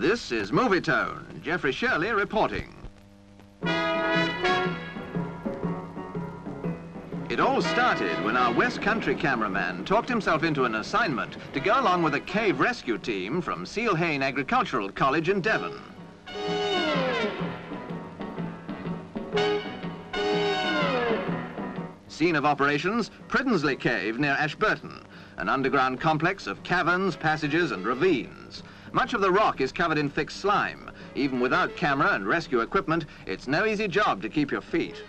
This is Movietone. Geoffrey Shirley reporting. It all started when our West Country Cameraman talked himself into an assignment to go along with a cave rescue team from Seale Hayne Agricultural College in Devon. Scene of operations, Priddensleigh Cave near Ashburton, an underground complex of caverns, passages and ravines. Much of the rock is covered in thick slime. Even without camera and rescue equipment, it's no easy job to keep your feet.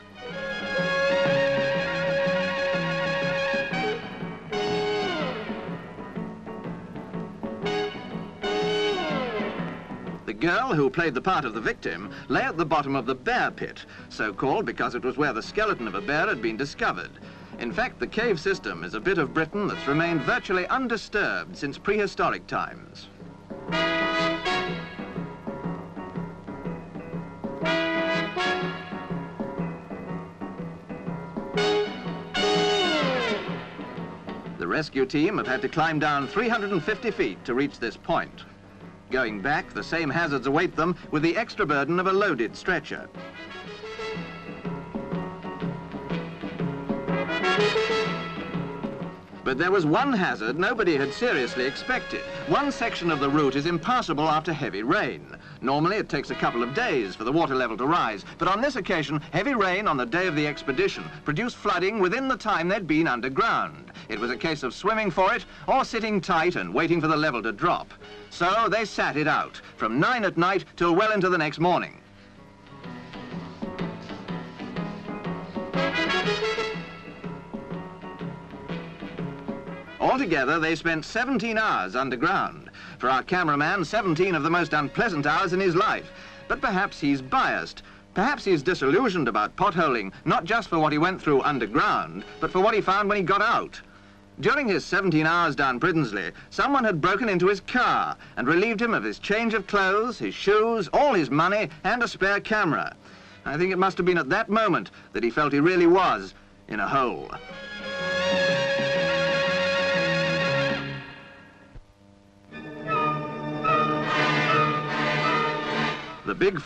The girl who played the part of the victim lay at the bottom of the bear pit, so called because it was where the skeleton of a bear had been discovered. In fact, the cave system is a bit of Britain that's remained virtually undisturbed since prehistoric times. The rescue team have had to climb down 350 feet to reach this point. Going back, the same hazards await them with the extra burden of a loaded stretcher. But there was one hazard nobody had seriously expected. One section of the route is impassable after heavy rain. Normally it takes a couple of days for the water level to rise, but on this occasion, heavy rain on the day of the expedition produced flooding within the time they'd been underground. It was a case of swimming for it or sitting tight and waiting for the level to drop. So they sat it out, from 9 at night till well into the next morning. Altogether, they spent 17 hours underground. For our cameraman, 17 of the most unpleasant hours in his life. But perhaps he's biased. Perhaps he's disillusioned about potholing, not just for what he went through underground, but for what he found when he got out. During his 17 hours down Priddensleigh, someone had broken into his car and relieved him of his change of clothes, his shoes, all his money, and a spare camera. I think it must have been at that moment that he felt he really was in a hole. The big